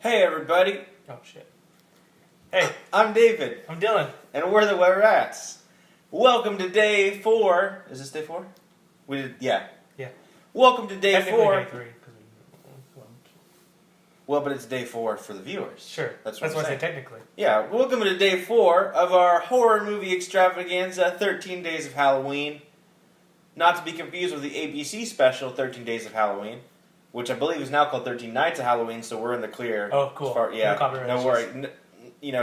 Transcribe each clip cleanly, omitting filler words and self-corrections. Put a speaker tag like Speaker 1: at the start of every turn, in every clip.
Speaker 1: Hey everybody,
Speaker 2: Oh shit. Hey,
Speaker 1: I'm David,
Speaker 2: I'm Dylan.
Speaker 1: and we're the Wet Rats. Welcome to day 4. Is this day 4? Yeah. Welcome to day
Speaker 2: Technically
Speaker 1: 4.
Speaker 2: day 3.
Speaker 1: Well, but it's day 4 for the viewers.
Speaker 2: Sure.
Speaker 1: That's
Speaker 2: why
Speaker 1: I'm
Speaker 2: I say
Speaker 1: saying.
Speaker 2: technically.
Speaker 1: Yeah, welcome to day 4 of our horror movie extravaganza, 13 Days of Halloween. Not to be confused with the ABC special, 13 Days of Halloween, which I believe is now called 13 Nights of Halloween, so we're in the clear.
Speaker 2: Oh, cool.
Speaker 1: No worry.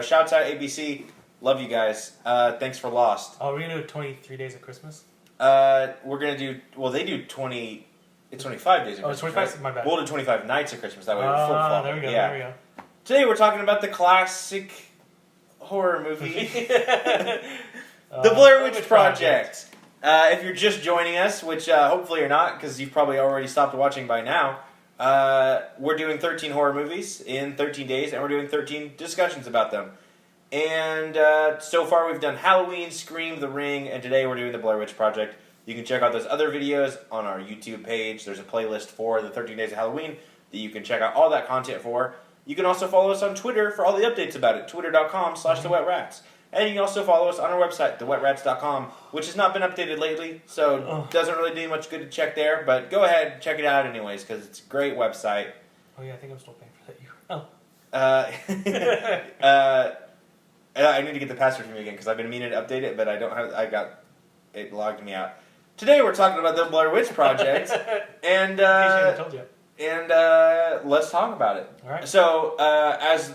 Speaker 1: Shouts out ABC. Love you guys. Thanks for Lost.
Speaker 2: Oh, we're going to do 23 Days of Christmas?
Speaker 1: We're going to do, they do 20, it's 25 days of Christmas.
Speaker 2: Oh, it's 25,
Speaker 1: right?
Speaker 2: my bad.
Speaker 1: We'll do 25 Nights of Christmas, that way we're full.
Speaker 2: There we go,
Speaker 1: yeah.
Speaker 2: there we go.
Speaker 1: Today we're talking about the classic horror movie, The Blair Witch Project. If you're just joining us, which hopefully you're not, because you've probably already stopped watching by now, we're doing 13 horror movies in 13 days, and we're doing 13 discussions about them. And so far we've done Halloween, Scream, The Ring, and today we're doing The Blair Witch Project. You can check out those other videos on our YouTube page. There's a playlist for the 13 Days of Halloween that you can check out all that content for. You can also follow us on Twitter for all the updates about it, twitter.com/thewetrats. And you can also follow us on our website, thewetrats.com, which has not been updated lately, so doesn't really do much good to check there. But go ahead and check it out anyways, because it's a great website.
Speaker 2: Oh yeah, I think I'm still paying for that.
Speaker 1: I need to get the password from you again, because I've been meaning to update it, but it logged me out. Today we're talking about the Blair Witch Project, and
Speaker 2: I told you.
Speaker 1: And let's talk about it.
Speaker 2: All right.
Speaker 1: So,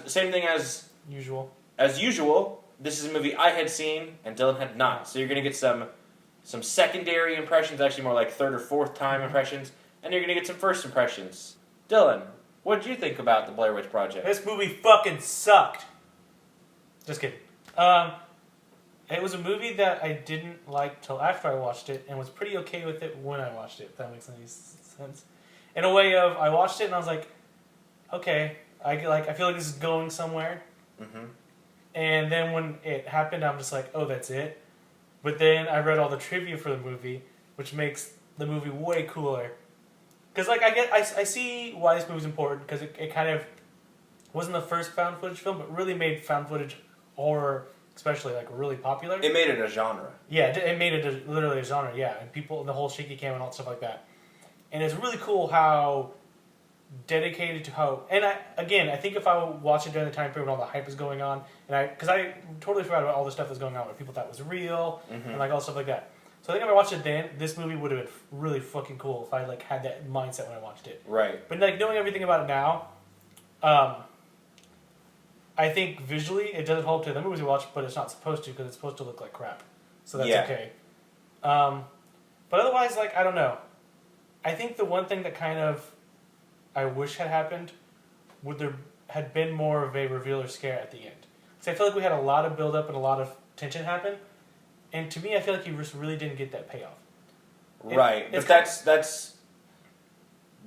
Speaker 1: same thing as
Speaker 2: usual.
Speaker 1: As usual, this is a movie I had seen and Dylan had not. So you're gonna get some secondary impressions, actually more like third or fourth time impressions, and you're gonna get some first impressions. Dylan, what did you think about the Blair Witch Project?
Speaker 2: This movie fucking sucked. Just kidding. It was a movie that I didn't like till after I watched it, and was pretty okay with it when I watched it, if that makes any sense. In a way of, I watched it and I was like, okay, I feel like this is going somewhere.
Speaker 1: Mm-hmm.
Speaker 2: And then when it happened, I'm just like, oh, that's it. But then I read all the trivia for the movie, which makes the movie way cooler. Because I see why this movie's important, because it kind of wasn't the first found footage film, but really made found footage horror, especially really popular.
Speaker 1: It made it a genre.
Speaker 2: Yeah, it made it literally a genre. Yeah, and the whole shaky cam and all stuff like that. And it's really cool how dedicated to how... And I think if I watched it during the time period when all the hype was going on, because I totally forgot about all the stuff that was going on, where people thought was real, and all stuff like that. So I think if I watched it then, this movie would have been really fucking cool if I had that mindset when I watched it.
Speaker 1: Right.
Speaker 2: But knowing everything about it now, I think visually it doesn't hold up to the movies we watch, but it's not supposed to, because it's supposed to look like crap. So that's okay. But otherwise, I don't know. I think the one thing that kind of I wish had happened would there had been more of a reveal or scare at the end. Because I feel like we had a lot of build up and a lot of tension happen, and to me, I feel like you just really didn't get that payoff.
Speaker 1: Right, but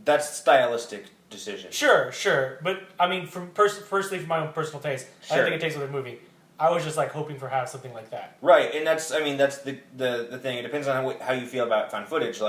Speaker 1: that's stylistic decision.
Speaker 2: Sure, but I mean, firstly, from my own personal taste, I don't think it takes with the movie. I was just hoping for have something like that.
Speaker 1: Right, and that's the thing. It depends on how you feel about found footage,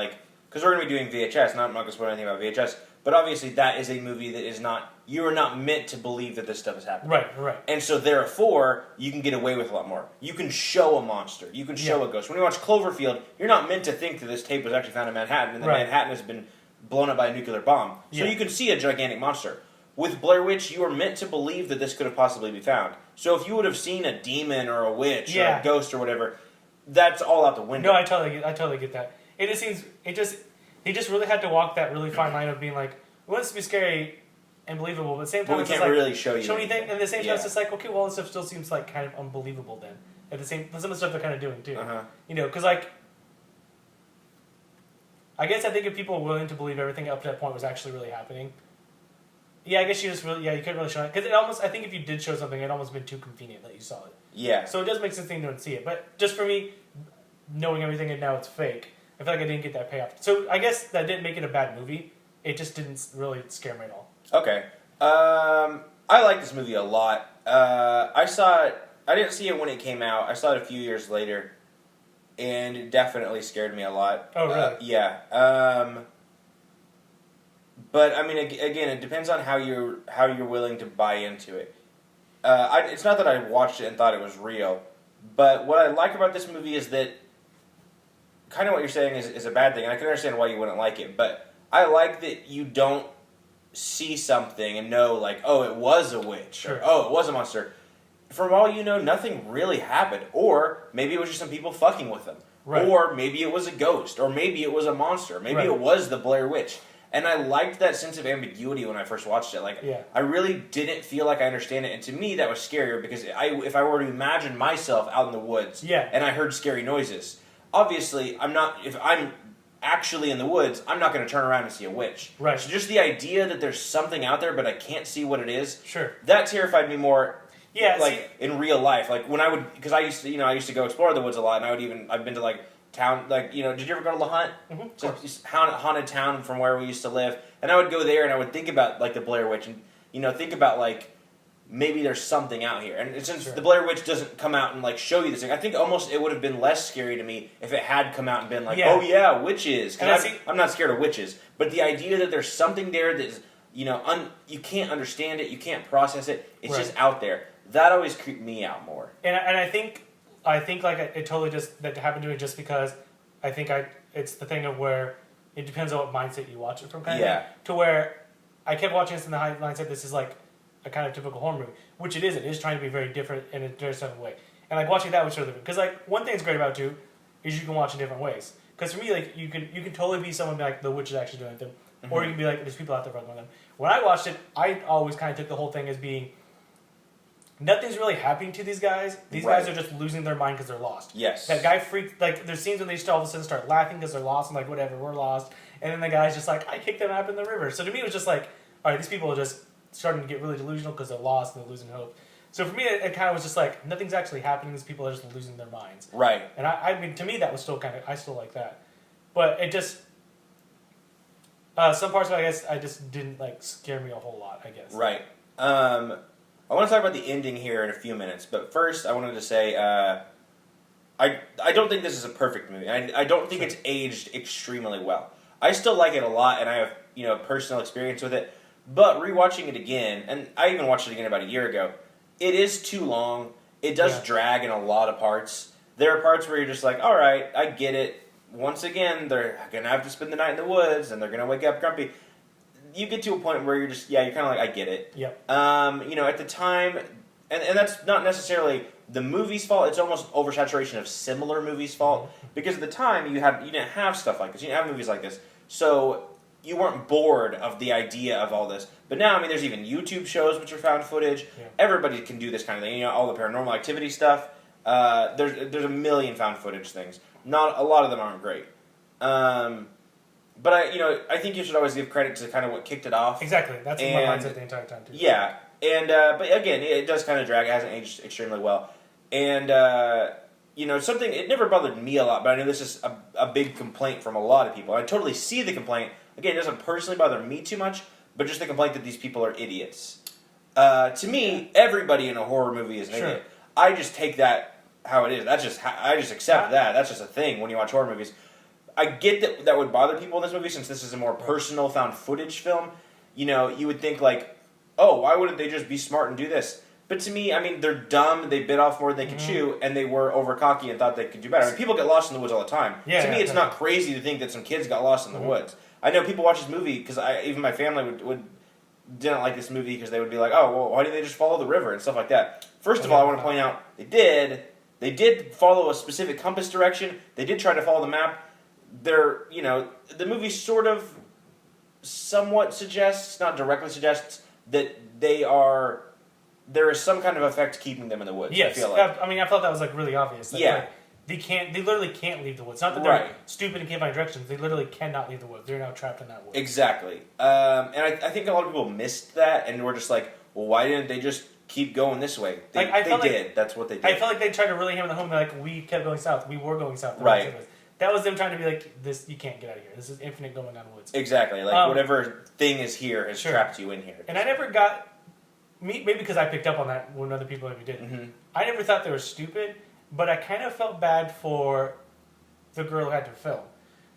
Speaker 1: because we're going to be doing VHS, and I'm not going to spoil anything about VHS, but obviously that is a movie that is not, you are not meant to believe that this stuff is happening.
Speaker 2: Right.
Speaker 1: And so therefore, you can get away with a lot more. You can show a monster. You can show a ghost. When you watch Cloverfield, you're not meant to think that this tape was actually found in Manhattan, and that Manhattan has been blown up by a nuclear bomb. So you can see a gigantic monster. With Blair Witch, you are meant to believe that this could have possibly been found. So if you would have seen a demon or a witch or a ghost or whatever, that's all out the window.
Speaker 2: No, I totally get that. He just really had to walk that really fine line of being we want this to be scary and believable, but at the same time,
Speaker 1: we can't really show you
Speaker 2: anything. And at the same time, it's just okay, well, this stuff still seems kind of unbelievable then. At the same, some of the stuff they're kind of doing too. Because I guess I think if people are willing to believe everything up to that point was actually really happening, I guess you couldn't really show it. Because I think if you did show something, it'd almost been too convenient that you saw it. Yeah. So it does make sense that you don't see it. But just for me, knowing everything and now it's fake, I feel like I didn't get that payoff. So I guess that didn't make it a bad movie. It just didn't really scare me at all.
Speaker 1: Okay. I like this movie a lot. I saw it, I didn't see it when it came out. I saw it a few years later. And it definitely scared me a lot.
Speaker 2: Oh, really?
Speaker 1: Yeah. But I mean, again, it depends on how you're willing to buy into it. It's not that I watched it and thought it was real, but what I like about this movie is that kind of what you're saying is a bad thing, and I can understand why you wouldn't like it. But I like that you don't see something and know, like, oh, it was a witch,
Speaker 2: sure.
Speaker 1: or oh, it was a monster. From all you know, nothing really happened. Or maybe it was just some people fucking with them.
Speaker 2: Right.
Speaker 1: Or maybe it was a ghost. Or maybe it was a monster. Maybe it was the Blair Witch. And I liked that sense of ambiguity when I first watched it. Like, I really didn't feel like I understand it. And to me, that was scarier because if I were to imagine myself out in the woods and I heard scary noises, obviously, if I'm actually in the woods, I'm not going to turn around and see a witch.
Speaker 2: Right.
Speaker 1: So just the idea that there's something out there, but I can't see what it is,
Speaker 2: sure,
Speaker 1: that terrified me more.
Speaker 2: Yeah,
Speaker 1: like in real life, like when I would, because I used to go explore the woods a lot, and I've been to like town, like, did you ever go to La Hunt?
Speaker 2: Mm-hmm,
Speaker 1: so haunted town from where we used to live, and I would go there and I would think about like the Blair Witch, and think about like maybe there's something out here, and since the Blair Witch doesn't come out and like show you this thing, I think almost it would have been less scary to me if it had come out and been like, oh yeah, witches, because I'm not scared of witches, but the idea that there's something there that is, you can't understand it, you can't process it, it's just out there. That always creeped me out more.
Speaker 2: And I think like it totally just that happened to me just because I think it's the thing of where it depends on what mindset you watch it from, kind of thing, to where I kept watching this in the mindset this is like a kind of typical horror movie, which it isn't. It is trying to be very different in a very different way. And like watching that was sort of because like one thing that's great about it too is you can watch in different ways. Because for me, like you can totally be someone like the witch is actually doing anything, or you can be like there's people out there fucking with them. When I watched it, I always kind of took the whole thing as being nothing's really happening to these guys. These guys are just losing their mind because they're lost.
Speaker 1: Yes.
Speaker 2: That guy freaked, like, there's scenes when they just all of a sudden start laughing because they're lost and like, whatever, we're lost. And then the guy's just like, I kicked them up in the river. So to me, it was just like, all right, these people are just starting to get really delusional because they're lost and they're losing hope. So for me, it kind of was just like, nothing's actually happening. These people are just losing their minds.
Speaker 1: Right.
Speaker 2: And I mean, to me, that was still I still like that. But it just, some parts of it, I guess, I just didn't, like, scare me a whole lot, I guess.
Speaker 1: Right. I want to talk about the ending here in a few minutes, but first I wanted to say I don't think this is a perfect movie. I don't think it's aged extremely well. I still like it a lot, and I have personal experience with it. But rewatching it again, and I even watched it again about a year ago, it is too long. It does drag in a lot of parts. There are parts where you're just like, all right, I get it. Once again, they're gonna have to spend the night in the woods, and they're gonna wake up grumpy. You get to a point where you're just, you're kind of like, I get it.
Speaker 2: Yep.
Speaker 1: At the time, and that's not necessarily the movie's fault, it's almost oversaturation of similar movies' fault, because at the time, you didn't have stuff like this, you didn't have movies like this, so you weren't bored of the idea of all this. But now, I mean, there's even YouTube shows which are found footage, everybody can do this kind of thing, all the paranormal activity stuff, there's a million found footage things, not a lot of them aren't great. But I think you should always give credit to kind of what kicked it off.
Speaker 2: Exactly, that's my mindset the entire time too.
Speaker 1: Yeah, and but again, it does kind of drag. It hasn't aged extremely well, and something it never bothered me a lot. But I know this is a big complaint from a lot of people. I totally see the complaint. Again, it doesn't personally bother me too much, but just the complaint that these people are idiots. To me, everybody in a horror movie is an idiot. I just take that how it is. I just accept that. That's just a thing when you watch horror movies. I get that would bother people in this movie since this is a more personal found footage film. You would think like, oh, why wouldn't they just be smart and do this? But to me, I mean, they're dumb, they bit off more than they could chew, and they were over cocky and thought they could do better. I mean, people get lost in the woods all the time. To me, it's not crazy to think that some kids got lost in the woods. I know people watch this movie, because even my family didn't like this movie because they would be like, oh, well, why didn't they just follow the river and stuff like that? First of all, I want to point out, they did follow a specific compass direction, they did try to follow the map. The movie sort of somewhat suggests, not directly suggests, that there is some kind of effect keeping them in the woods.
Speaker 2: Yes,
Speaker 1: I feel like.
Speaker 2: I thought that was like really obvious. Like, they literally can't leave the woods. Not that they're stupid and can't find directions. They literally cannot leave the woods. They're now trapped in that woods.
Speaker 1: Exactly. And I think a lot of people missed that and were just like, well, why didn't they just keep going this way? They did. That's what they did.
Speaker 2: I felt like they tried to really hammer the home. They're like, we kept going south. We were going south.
Speaker 1: Right.
Speaker 2: That was them trying to be like, this, you can't get out of here. This is infinite going down the woods.
Speaker 1: Exactly. Like, whatever thing is here has trapped you in here.
Speaker 2: And I never got, maybe because I picked up on that when other people maybe didn't. I never thought they were stupid, but I kind of felt bad for the girl who had to film.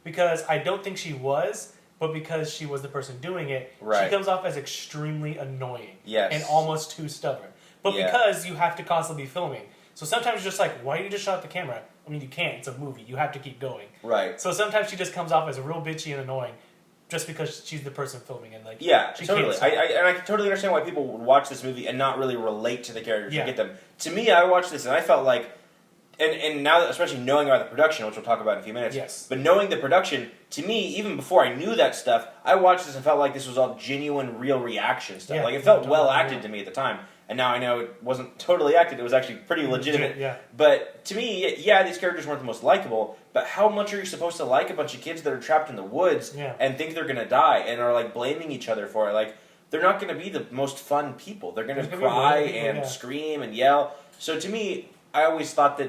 Speaker 2: Because I don't think she was, but because she was the person doing it,
Speaker 1: Right.
Speaker 2: she comes off as extremely annoying.
Speaker 1: Yes.
Speaker 2: And almost too stubborn. But
Speaker 1: Yeah.
Speaker 2: because you have to constantly be filming, so sometimes you're just like, why do you just shut the camera? I mean, you can't. It's a movie. You have to keep going.
Speaker 1: Right.
Speaker 2: So sometimes she just comes off as real bitchy and annoying, just because she's the person filming and like.
Speaker 1: Yeah,
Speaker 2: she
Speaker 1: totally.
Speaker 2: Can't
Speaker 1: I can totally understand why people would watch this movie and not really relate to the characters
Speaker 2: Yeah.
Speaker 1: and get them. To me, I watched this and I felt like, and now that, especially knowing about the production, which we'll talk about in a few minutes.
Speaker 2: Yes.
Speaker 1: But knowing the production, to me, even before I knew that stuff, I watched this and felt like this was all genuine, real reaction stuff.
Speaker 2: Yeah,
Speaker 1: Like it felt
Speaker 2: totally,
Speaker 1: well acted to me at the time. And now I know it wasn't totally acted; it was actually pretty legitimate.
Speaker 2: Yeah.
Speaker 1: But to me, yeah, these characters weren't the most likable. But how much are you supposed to like a bunch of kids that are trapped in the woods and think they're gonna die and are like blaming each other for it? Like they're not gonna be the most fun people. They're gonna cry and scream and yell. So to me, I always thought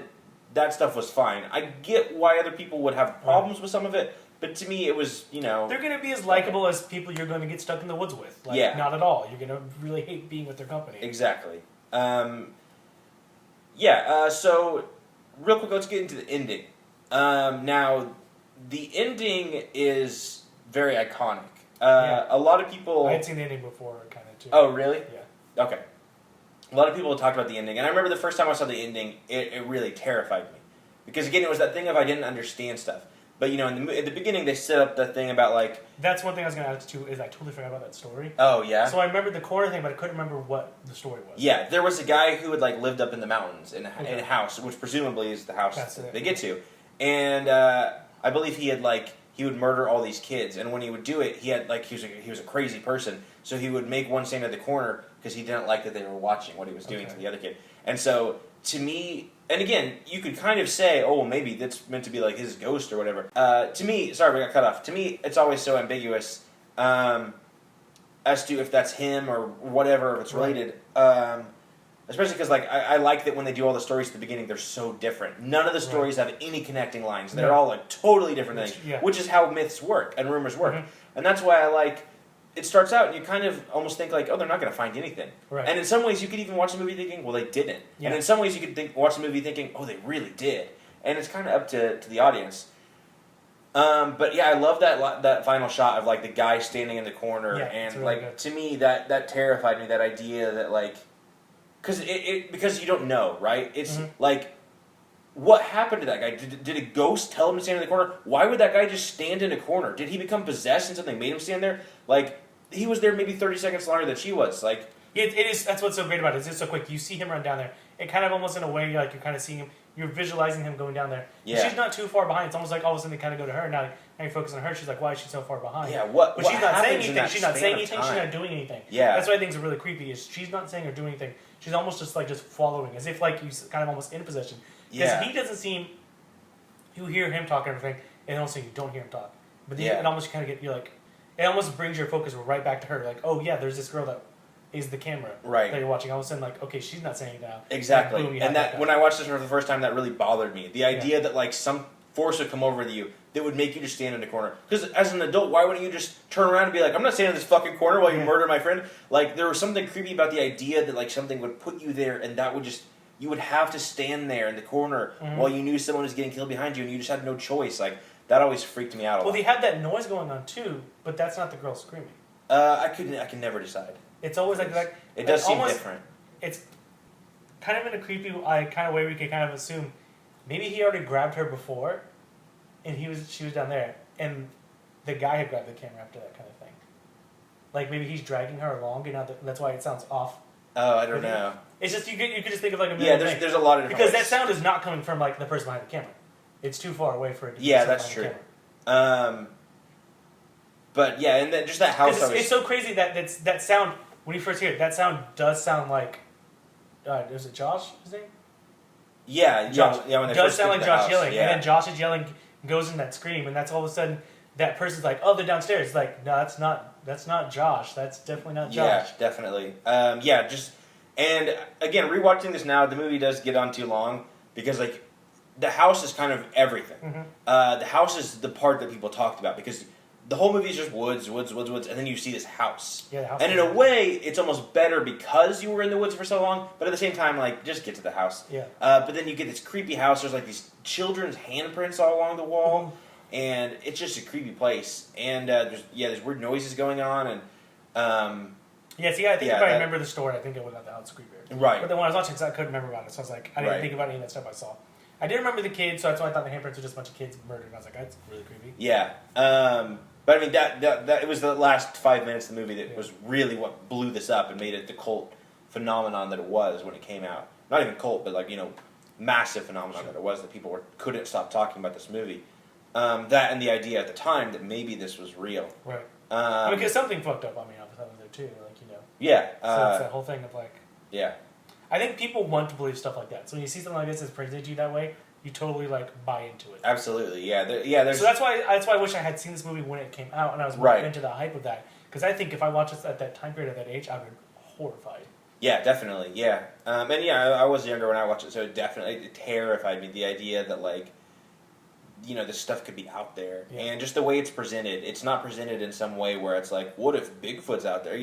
Speaker 1: that stuff was fine. I get why other people would have problems with some of it. But to me, it was,
Speaker 2: They're going to be as likable as people you're going to get stuck in the woods with. Like, not at all. You're going to really hate being with their company.
Speaker 1: Exactly. So, real quick, let's get into the ending. Now, the ending is very iconic. A lot of people...
Speaker 2: I had seen the ending before, kind of, too.
Speaker 1: Oh, really?
Speaker 2: Yeah.
Speaker 1: Okay. A lot of people talked about the ending. And I remember the first time I saw the ending, it really terrified me. Because, again, it was that thing of I didn't understand stuff. But, at the beginning, they set up the thing about, like...
Speaker 2: That's one thing I was going to ask, too, is I totally forgot about that story.
Speaker 1: Oh, yeah?
Speaker 2: So I remembered the corner thing, but I couldn't remember what the story was.
Speaker 1: Yeah, there was a guy who had, like, lived up in the mountains in a house, which presumably is the house they get to. And I believe he would murder all these kids. And when he would do it, he was a crazy person. So he would make one stand at the corner because he didn't like that they were watching what he was doing to the other kid. And so, to me... And again, you could kind of say, oh, well, maybe that's meant to be like his ghost or whatever. To me, sorry, we got cut off. To me, it's always so ambiguous as to if that's him or whatever, if it's related. Especially because, like, I like that when they do all the stories at the beginning, they're so different. None of the stories have any connecting lines. They're all, like, totally different things, which is how myths work and rumors work. Mm-hmm. And that's why I like... It starts out and you kind of almost think like, oh, they're not going to find anything.
Speaker 2: Right.
Speaker 1: And in some ways you could even watch the movie thinking, well, they didn't. Yeah. And in some ways you could watch the movie thinking, oh, they really did. And it's kind of up to the audience. But yeah, I love that final shot of like the guy standing in the corner.
Speaker 2: Yeah,
Speaker 1: and
Speaker 2: really
Speaker 1: like
Speaker 2: good.
Speaker 1: To me that terrified me, that idea that like, because you don't know, right? It's like, what happened to that guy? Did a ghost tell him to stand in the corner? Why would that guy just stand in a corner? Did he become possessed and something made him stand there? Like, he was there maybe 30 seconds longer than she was. Like,
Speaker 2: it is. That's what's so great about it. It's just so quick. You see him run down there. It kind of almost in a way like you're kind of seeing him. You're visualizing him going down there. Yeah. She's not too far behind. It's almost like all of a sudden they kind of go to her. Now you're focusing on her. She's like, why is she so far behind?
Speaker 1: Yeah.
Speaker 2: But she's not saying anything. She's not saying anything.
Speaker 1: Time.
Speaker 2: She's not doing anything.
Speaker 1: Yeah.
Speaker 2: That's why I think it's really creepy. Is she's not saying or doing anything. She's almost just following, as if like he's kind of almost in possession. Because he doesn't seem. You hear him talk and everything, and also you don't hear him talk. But then it almost kind of you're like. It almost brings your focus right back to her. Like, oh yeah, there's this girl that is the camera that you're watching. All of a sudden, like, okay, she's not saying it now.
Speaker 1: Exactly.
Speaker 2: Like, boom,
Speaker 1: and that when I watched this for the first time, that really bothered me. The idea that like some force would come over you that would make you just stand in the corner. Because as an adult, why wouldn't you just turn around and be like, I'm not standing in this fucking corner while you murder my friend? Like, there was something creepy about the idea that like something would put you there, and that would just you would have to stand there in the corner while you knew someone was getting killed behind you, and you just had no choice. Like. That always freaked me out a lot.
Speaker 2: Well, they had that noise going on too, but that's not the girl screaming.
Speaker 1: I can never decide.
Speaker 2: It's always like
Speaker 1: it does seem
Speaker 2: almost,
Speaker 1: different.
Speaker 2: It's kind of in a creepy kind of way we could kind of assume maybe he already grabbed her before, and she was down there, and the guy had grabbed the camera after that kind of thing. Like maybe he's dragging her along, and that's why it sounds off.
Speaker 1: Oh, I don't know.
Speaker 2: It's just you could just think of like a
Speaker 1: million things. There's a lot of different
Speaker 2: because
Speaker 1: ways.
Speaker 2: that sound is not coming from like the person behind the camera. It's too far away for it to be
Speaker 1: that's true. But yeah, and then just that house.
Speaker 2: It's so crazy that sound, when you first hear it, that sound does sound like, is it Josh, his name?
Speaker 1: Yeah,
Speaker 2: Josh.
Speaker 1: Yeah, when
Speaker 2: it does sound like Josh
Speaker 1: house,
Speaker 2: yelling, and then Josh is yelling, goes in that scream, and that's all of a sudden, that person's like, oh, they're downstairs. It's like, no, that's not Josh. That's definitely not Josh.
Speaker 1: Yeah, definitely. And again, rewatching this now, the movie does get on too long, because like, the house is kind of everything. The house is the part that people talked about because the whole movie is just woods, and then you see this house.
Speaker 2: Yeah, the house.
Speaker 1: And in a way, it's almost better because you were in the woods for so long, but at the same time, like, just get to the house.
Speaker 2: Yeah.
Speaker 1: But then you get this creepy house. There's like these children's handprints all along the wall. and it's just a creepy place. And there's weird noises going on, and
Speaker 2: I think if I remember the story, I think it was about the house creepier.
Speaker 1: Right.
Speaker 2: But then when I was watching, I couldn't remember about it, so I was like, I didn't
Speaker 1: Right.
Speaker 2: think about any of that stuff I saw. I did remember the kids, so that's why I thought the handprints were just a bunch of kids murdered. And I was like, that's really creepy.
Speaker 1: Yeah. But I mean, that it was the last 5 minutes of the movie that was really what blew this up and made it the cult phenomenon that it was when it came out. Not even cult, but massive phenomenon that it was, that people couldn't stop talking about this movie. That and the idea at the time that maybe this was real.
Speaker 2: Right. Because something fucked up on me off of there too,
Speaker 1: Yeah.
Speaker 2: So it's that whole thing of
Speaker 1: Yeah.
Speaker 2: I think people want to believe stuff like that. So when you see something like this that's presented to you that way, you totally buy into it.
Speaker 1: Absolutely, yeah. There's...
Speaker 2: So that's why I wish I had seen this movie when it came out, and I was more into the hype of that. Because I think if I watched this at that time period, at that age, I would be horrified.
Speaker 1: Yeah, definitely, yeah. I was younger when I watched it, so it definitely terrified me, the idea that, this stuff could be out there. Yeah. And just the way it's presented, it's not presented in some way where it's like, what if Bigfoot's out there?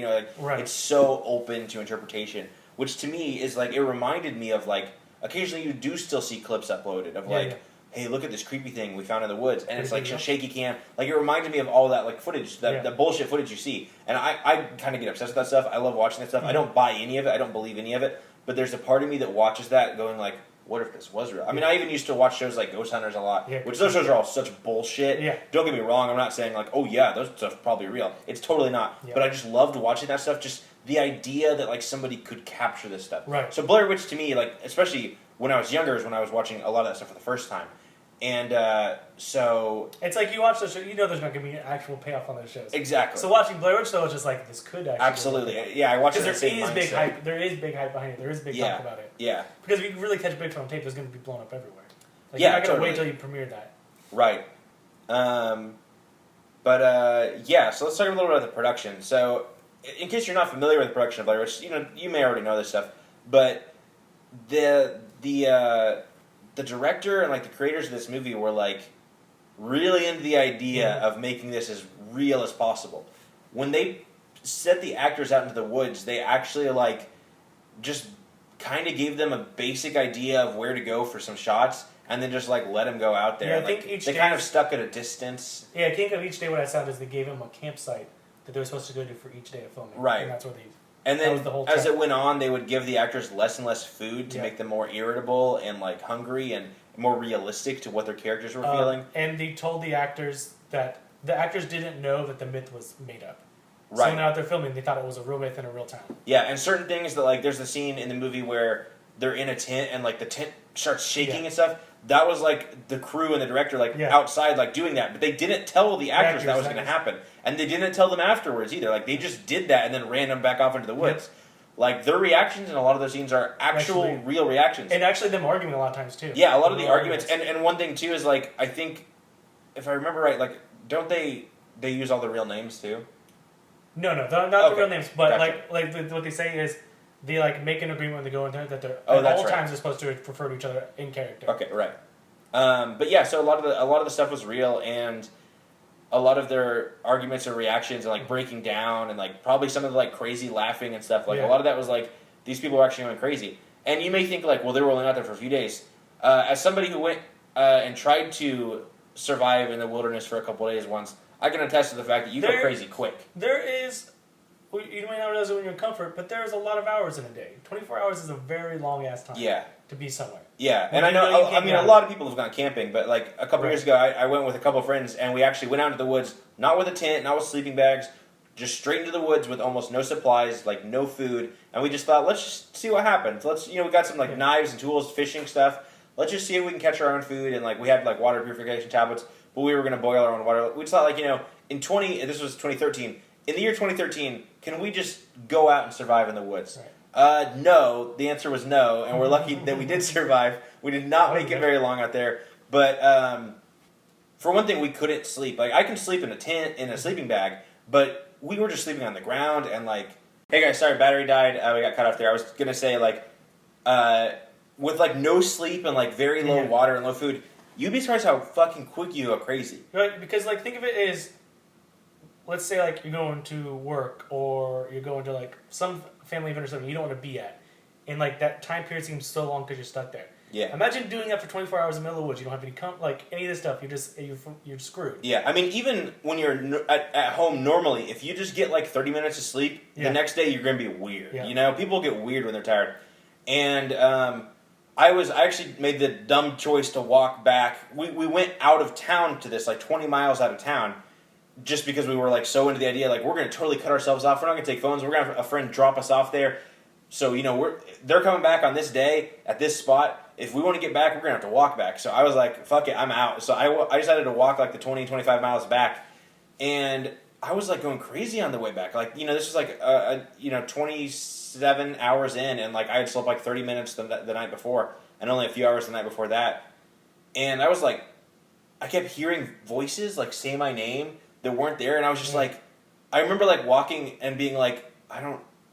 Speaker 1: It's so open to interpretation, which to me is it reminded me of occasionally you do still see clips uploaded of hey, look at this creepy thing we found in the woods, and it's shaky cam. It reminded me of all that footage, that bullshit footage you see. And I kind of get obsessed with that stuff. I love watching that stuff. I don't buy any of it. I don't believe any of it. But there's a part of me that watches that going what if this was real? I mean, I even used to watch shows like Ghost Hunters a lot, which those shows are all such bullshit. Yeah. Don't get me wrong. I'm not saying oh yeah, those stuff's probably real. It's totally not. Yeah. But I just loved watching that stuff. Just the idea that somebody could capture this stuff. Right. So Blair Witch to me, especially when I was younger, is when I was watching a lot of that stuff for the first time. And so...
Speaker 2: It's you watch those shows, there's not going to be an actual payoff on those shows.
Speaker 1: Exactly.
Speaker 2: So watching Blair Witch, though, it's just this could actually...
Speaker 1: Absolutely. Yeah, I watched it.
Speaker 2: Because there is big hype behind it. There is big talk about it.
Speaker 1: Yeah.
Speaker 2: Because if you really catch Bigfoot on tape, it's going to be blown up everywhere.
Speaker 1: You're
Speaker 2: not going to wait till you premiere that.
Speaker 1: Right. So let's talk a little bit about the production. So, in case you're not familiar with the production of Blair Witch, you may already know this stuff, but the director and the creators of this movie were really into the idea of making this as real as possible. When they set the actors out into the woods, they actually just kind of gave them a basic idea of where to go for some shots, and then just let them go out there.
Speaker 2: Yeah, I think each
Speaker 1: they
Speaker 2: day
Speaker 1: kind of stuck at a distance.
Speaker 2: Yeah, I think of each day what I found is they gave them a campsite that they were supposed to go to for each day of filming.
Speaker 1: Right.
Speaker 2: And that's where
Speaker 1: And then, as it went on, they would give the actors less and less food to make them more irritable and hungry and more realistic to what their characters were feeling.
Speaker 2: And they told the actors that the actors didn't know that the myth was made up.
Speaker 1: Right.
Speaker 2: So now they're filming, they thought it was a real myth in a real town.
Speaker 1: Yeah, and certain things that there's the scene in the movie where they're in a tent and the tent starts shaking and stuff. That was the crew and the director outside doing that, but they didn't tell the actors that was going to happen, and they didn't tell them afterwards either. They just did that and then ran them back off into the woods. Their reactions in a lot of those scenes are actual real reactions,
Speaker 2: and actually them arguing a lot of times too.
Speaker 1: Yeah, a lot of the arguments, and one thing too is I think if I remember right, don't they use all the real names too?
Speaker 2: No, not the real names, but gotcha. What they say is. They make an agreement when they go in there that they're at all times they're supposed to refer to each other in character.
Speaker 1: Okay, right. But yeah, so a lot of the stuff was real, and a lot of their arguments and reactions and breaking down and probably some of the crazy laughing and stuff. A lot of that was these people were actually going crazy. And you may think well, they were only out there for a few days. As somebody who went and tried to survive in the wilderness for a couple of days once, I can attest to the fact that you go crazy quick.
Speaker 2: There is. You may not realize it when you're in comfort, but there's a lot of hours in a day. 24 hours is a very long-ass time to be somewhere.
Speaker 1: Yeah, and I know, a lot of people have gone camping, but a couple years ago, I went with a couple of friends, and we actually went out into the woods, not with a tent, not with sleeping bags, just straight into the woods with almost no supplies, no food, and we just thought, let's just see what happens. We got some knives and tools, fishing stuff. Let's just see if we can catch our own food, and we had water purification tablets, but we were going to boil our own water. We just thought this was 2013. In the year 2013, can we just go out and survive in the woods? Right. No. The answer was no, and we're lucky that we did survive. We did not make it very long out there. But for one thing, we couldn't sleep. I can sleep in a tent, in a sleeping bag, but we were just sleeping on the ground and hey guys, sorry, battery died. We got cut off there. I was going to say with no sleep and very low water and low food, you'd be surprised how fucking quick you go crazy.
Speaker 2: Right, because think of it as... Let's say you're going to work or you're going to some family event or something you don't want to be at, and that time period seems so long because you're stuck there.
Speaker 1: Yeah.
Speaker 2: Imagine doing that for 24 hours in the middle of the woods. You don't have any any of this stuff. You're screwed.
Speaker 1: Yeah, I mean, even when you're at home normally, if you just get like 30 minutes of sleep, the next day you're going to be weird.
Speaker 2: Yeah.
Speaker 1: You know, people get weird when they're tired. And I actually made the dumb choice to walk back. We went out of town to this, like 20 miles out of town, just because we were like so into the idea, like we're going to totally cut ourselves off. We're not going to take phones. We're going to have a friend drop us off there. So, you know, they're coming back on this day at this spot. If we want to get back, we're going to have to walk back. So I was like, fuck it, I'm out. So I decided to walk like the 20, 25 miles back. And I was like going crazy on the way back. Like, you know, this was like, 27 hours in. And like I had slept like 30 minutes the night before. And only a few hours the night before that. And I was like, I kept hearing voices like say my name that weren't there. And I was just like, I remember like walking and being like,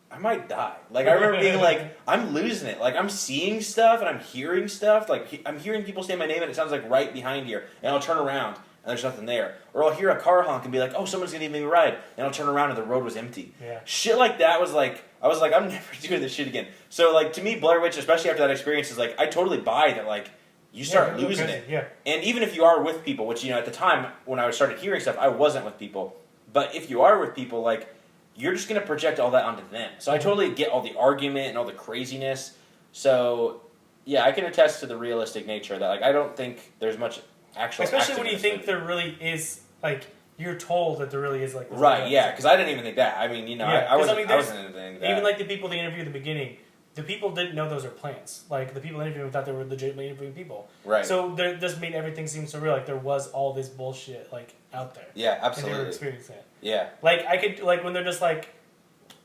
Speaker 1: I might die. Like, I remember being like, I'm losing it. Like, I'm seeing stuff and I'm hearing stuff. Like, I'm hearing people say my name and it sounds like right behind here. And I'll turn around and there's nothing there. Or I'll hear a car honk and be like, oh, someone's going to give me a ride. And I'll turn around and the road was empty.
Speaker 2: Yeah.
Speaker 1: Shit like that was like, I was like, I'm never doing this shit again. So, like, to me, Blair Witch, especially after that experience, is like, I totally buy that, like, you start losing it.
Speaker 2: Yeah.
Speaker 1: And even if you are with people, which, you know, at the time when I started hearing stuff, I wasn't with people. But if you are with people, like, you're just going to project all that onto them. So I totally get all the argument and all the craziness. So, yeah, I can attest to the realistic nature of that. Like, I don't think there's much actual
Speaker 2: Especially
Speaker 1: acting
Speaker 2: when you think there really is, like, you're told that there really is, like...
Speaker 1: Right, yeah, because I didn't even think that. I mean, you know, I wasn't into that.
Speaker 2: Even, like, the people they interviewed at the beginning, the people didn't know those are plants. Like, the people interviewing thought they were legitimately interviewing people.
Speaker 1: Right.
Speaker 2: So this made everything seem so real. Like, there was all this bullshit, like, out there.
Speaker 1: Yeah, absolutely.
Speaker 2: And they were experiencing it.
Speaker 1: Yeah.
Speaker 2: Like, I could... Like, when they're just like,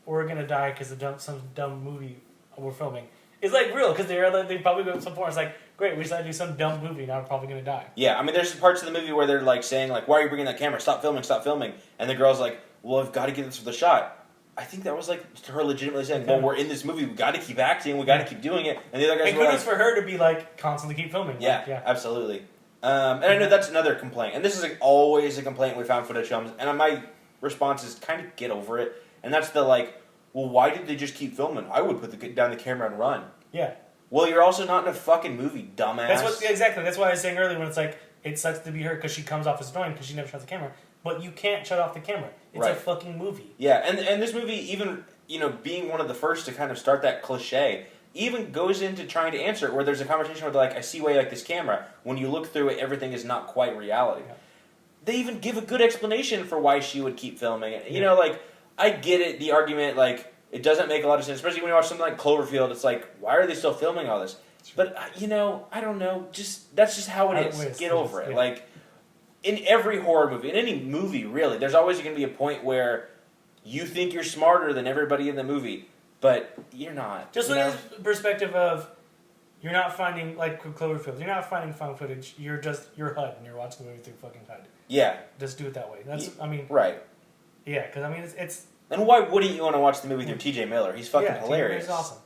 Speaker 2: we're gonna die because of some dumb movie we're filming. It's, like, real, because they probably go to some point, it's like, great, we decided to do some dumb movie, now we're probably gonna die.
Speaker 1: Yeah, I mean, there's parts of the movie where they're, like, saying, like, why are you bringing that camera? Stop filming, stop filming. And the girl's like, well, I've got to get this for the shot. I think that was, like, her legitimately saying, well, we're in this movie, we got to keep acting, we got to keep doing it. And the other guys
Speaker 2: were like... for her to be, like, constantly keep filming.
Speaker 1: Yeah,
Speaker 2: like, yeah.
Speaker 1: Absolutely. And I know that's another complaint. And this is, like, always a complaint with found footage films. And my response is kind of get over it. And that's the, like, well, why did they just keep filming? I would put down the camera and run.
Speaker 2: Yeah.
Speaker 1: Well, you're also not in a fucking movie, dumbass.
Speaker 2: Exactly. That's why I was saying earlier when it's like, it sucks to be her because she comes off as annoying because she never shuts the camera. But you can't shut off the camera. It's a fucking movie.
Speaker 1: Yeah, and this movie, even, you know, being one of the first to kind of start that cliche, even goes into trying to answer it, where there's a conversation where they're like, I see why you like this camera. When you look through it, everything is not quite reality. Yeah. They even give a good explanation for why she would keep filming it. You know, like, I get it, the argument, like, it doesn't make a lot of sense, especially when you watch something like Cloverfield. It's like, why are they still filming all this? But, you know, I don't know. That's just how it is. Get over it. Yeah. Like, in every horror movie, in any movie, really, there's always going to be a point where you think you're smarter than everybody in the movie, but you're not.
Speaker 2: Just look at the perspective of, you're not finding, like Cloverfield, you're not finding found footage. You're HUD, and you're watching the movie through fucking HUD.
Speaker 1: Yeah.
Speaker 2: Just do it that way. That's, I mean...
Speaker 1: Right.
Speaker 2: Yeah, because, I mean, it's...
Speaker 1: And why wouldn't you want to watch the movie through T.J. Miller? He's fucking hilarious.
Speaker 2: He's awesome.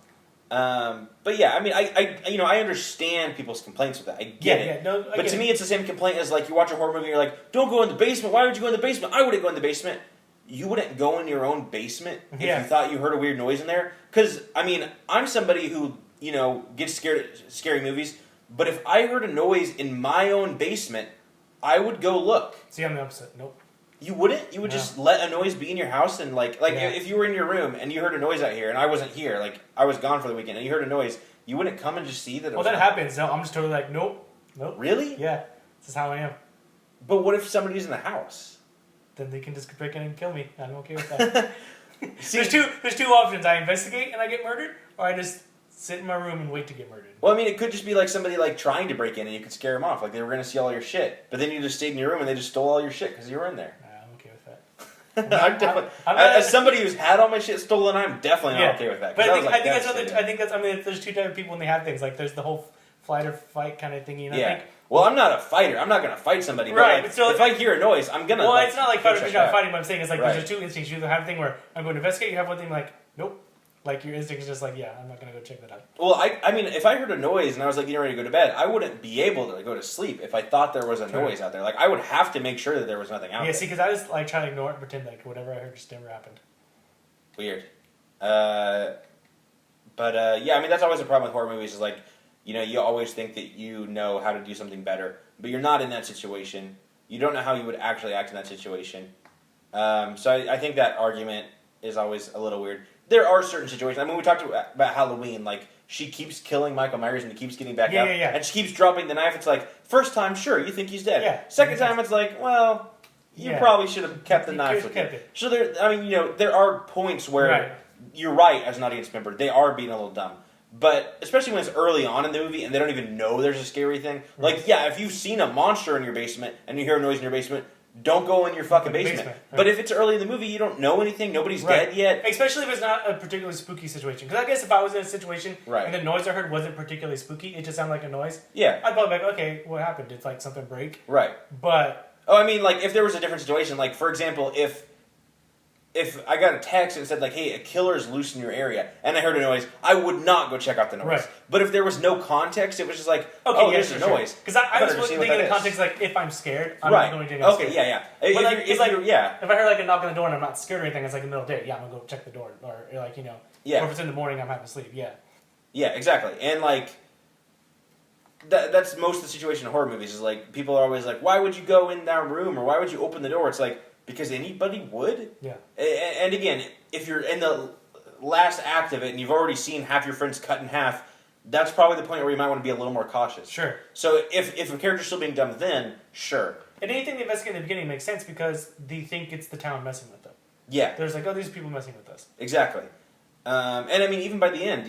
Speaker 1: But yeah, I mean, I understand people's complaints with that. I get it. But to me, it's the same complaint as like you watch a horror movie and you're like, don't go in the basement. Why would you go in the basement? I wouldn't go in the basement. You wouldn't go in your own basement if you thought you heard a weird noise in there? Because, I mean, I'm somebody who, you know, gets scared at scary movies, but if I heard a noise in my own basement, I would go look.
Speaker 2: See, I'm the opposite. Nope.
Speaker 1: You wouldn't? You would just let a noise be in your house and like if you were in your room and you heard a noise out here and I wasn't here, like I was gone for the weekend and you heard a noise, you wouldn't come and just see that it was...
Speaker 2: Well, that happens. No, I'm just totally like, nope.
Speaker 1: Really?
Speaker 2: Yeah. This is how I am.
Speaker 1: But what if somebody's in the house?
Speaker 2: Then they can just break in and kill me. I'm okay with that. See, there's two options. I investigate and I get murdered, or I just sit in my room and wait to get murdered.
Speaker 1: Well, I mean, it could just be like somebody like trying to break in and you could scare them off. Like they were going to see all your shit. But then you just stayed in your room and they just stole all your shit because you were in there. I'm definitely, as somebody who's had all my shit stolen, I'm definitely not okay with that.
Speaker 2: But I mean, there's two types of people when they have things. Like, there's the whole flight or fight kind of thing. You know?
Speaker 1: Yeah. Well, I'm not a fighter. I'm not going to fight somebody.
Speaker 2: Right.
Speaker 1: But like, still, if I hear a noise, I'm going to...
Speaker 2: Well, it's not like fighting, not fighting, but I'm saying it's like there's two instincts. You either have a thing where I'm going to investigate, you have one thing like, nope. Like, your instinct is just like, yeah, I'm not going to go check that out.
Speaker 1: Well, I mean, if I heard a noise and I was like getting ready to go to bed, I wouldn't be able to go to sleep if I thought there was a noise out there. Like, I would have to make sure that there was nothing out there.
Speaker 2: Yeah, see, because I just like trying to ignore it and pretend like whatever I heard just never happened.
Speaker 1: Weird. Yeah, I mean, that's always a problem with horror movies is like, you always think that you know how to do something better, but you're not in that situation. You don't know how you would actually act in that situation. So I think that argument is always a little weird. There are certain situations. I mean, we talked about Halloween. Like, she keeps killing Michael Myers and he keeps getting back up.
Speaker 2: Yeah.
Speaker 1: And she keeps dropping the knife. It's like, first time, sure, you think he's dead.
Speaker 2: Yeah.
Speaker 1: Second time, it's like, well, you probably should have kept the knife with you. So there are points where you're right as an audience member. They are being a little dumb. But especially when it's early on in the movie and they don't even know there's a scary thing. Right. Like, yeah, if you've seen a monster in your basement and you hear a noise in your basement, don't go in your fucking basement. Right. But if it's early in the movie, you don't know anything, nobody's dead yet.
Speaker 2: Especially if it's not a particularly spooky situation. Because I guess if I was in a situation and the noise I heard wasn't particularly spooky, it just sounded like a noise, I'd probably be like, okay, what happened? Did like something break?
Speaker 1: Right.
Speaker 2: But...
Speaker 1: Oh, I mean, like, if there was a different situation, like, for example, if I got a text and said, like, hey, a killer's loose in your area, and I heard a noise, I would not go check out the noise. Right. But if there was no context, it was just like, there's a noise.
Speaker 2: Because I was thinking in the context, like, if I'm scared, I'm not going to go scared.
Speaker 1: Yeah.
Speaker 2: But if I heard, like, a knock on the door and I'm not scared or anything, it's like in the middle of the day, I'm going to go check the door. Or, like, or if it's in the morning, I'm having to sleep,
Speaker 1: Yeah, exactly. And, like, that's most of the situation in horror movies is, like, people are always like, why would you go in that room? Or why would you open the door? It's like, because anybody would.
Speaker 2: Yeah.
Speaker 1: And again, if you're in the last act of it and you've already seen half your friends cut in half, that's probably the point where you might want to be a little more cautious.
Speaker 2: Sure.
Speaker 1: So if a character's still being done then, sure.
Speaker 2: And anything they investigate in the beginning makes sense because they think it's the town messing with them.
Speaker 1: Yeah.
Speaker 2: There's like, these people messing with us.
Speaker 1: Exactly. And I mean, even by the end,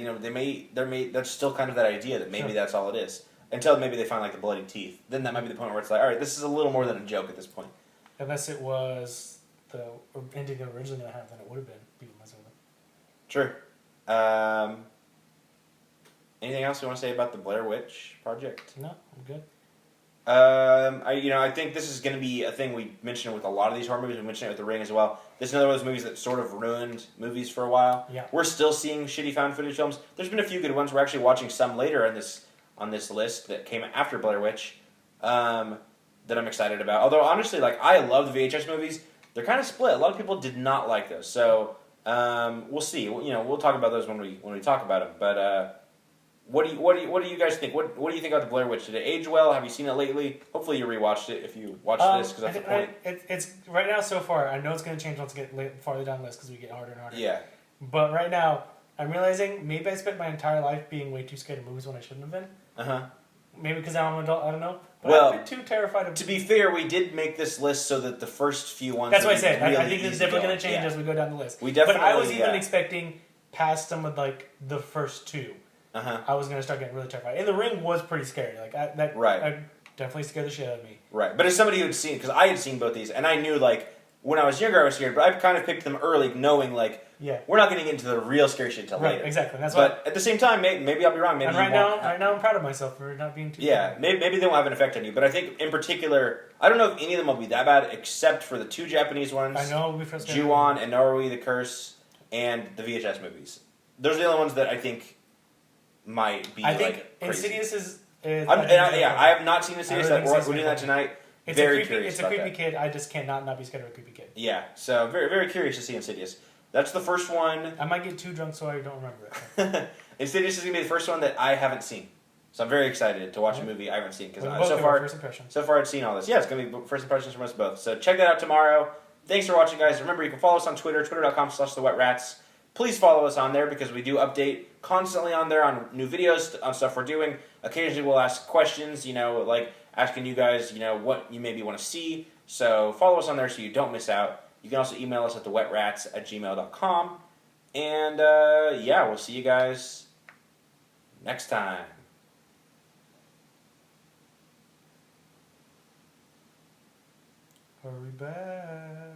Speaker 1: that's still kind of that idea that maybe that's all it is. Until maybe they find like the bloody teeth. Then that might be the point where it's like, all right, this is a little more than a joke at this point.
Speaker 2: Unless it was the ending they were originally going to have, then it would have been people messing with them.
Speaker 1: Sure. Anything else you want to say about the Blair Witch project?
Speaker 2: No, I'm good.
Speaker 1: I think this is going to be a thing we mentioned with a lot of these horror movies. We mentioned it with The Ring as well. This is another one of those movies that sort of ruined movies for a while.
Speaker 2: Yeah.
Speaker 1: We're still seeing shitty found footage films. There's been a few good ones. We're actually watching some later on this list that came after Blair Witch. That I'm excited about. Although, honestly, like, I love the VHS movies. They're kind of split. A lot of people did not like those. So, we'll see. We'll talk about those when we talk about them. But, what do you guys think? What do you think about the Blair Witch? Did it age well? Have you seen it lately? Hopefully you rewatched it if you watched this, because that's the point.
Speaker 2: It's right now so far. I know it's going to change once we get farther down the list because we get harder and harder.
Speaker 1: Yeah.
Speaker 2: But right now, I'm realizing maybe I spent my entire life being way too scared of movies when I shouldn't have been.
Speaker 1: Uh-huh.
Speaker 2: Maybe because I'm an adult, I don't know. But
Speaker 1: well,
Speaker 2: I've been too terrified of...
Speaker 1: To be fair, we did make this list so that the first few ones...
Speaker 2: That's what I said.
Speaker 1: Really
Speaker 2: I think it's definitely going to change as we go down the list.
Speaker 1: We definitely...
Speaker 2: But I was even expecting past some of, like, the first two.
Speaker 1: Uh-huh.
Speaker 2: I was going to start getting really terrified. And The Ring was pretty scary. Like, I definitely scared the shit out of me.
Speaker 1: Right. But as somebody who had seen... Because I had seen both these, and I knew, like, when I was younger I was scared, but I kind of picked them early knowing, like, we're not going to get into the real scary shit until later.
Speaker 2: Exactly. That's
Speaker 1: but at the same time, maybe I'll be wrong. Maybe
Speaker 2: right now I'm proud of myself for not being too
Speaker 1: scared. Maybe they won't have an effect on you. But I think, in particular, I don't know if any of them will be that bad, except for the two Japanese ones.
Speaker 2: I know.
Speaker 1: Ju-on and Noroi, The Curse, and the VHS movies. Those are the only ones that I think might be, crazy.
Speaker 2: Insidious is...
Speaker 1: I have not seen Insidious. We're doing that tonight.
Speaker 2: It's a creepy kid. I just cannot not be scared of a creepy kid.
Speaker 1: Yeah, so very, very curious to see Insidious. That's the first one.
Speaker 2: I might get too drunk so I don't remember it.
Speaker 1: Insidious is going to be the first one that I haven't seen. So I'm very excited to watch a movie I haven't seen. Because so far I've seen all this. Yeah, it's going to be first impressions from us both. So check that out tomorrow. Thanks for watching, guys. Remember, you can follow us on Twitter, twitter.com/thewetrats. Please follow us on there because we do update constantly on there on new videos, on stuff we're doing. Occasionally we'll ask questions, like asking you guys, what you maybe want to see. So follow us on there so you don't miss out. You can also email us at thewetrats@gmail.com. And, we'll see you guys next time.
Speaker 2: Hurry back.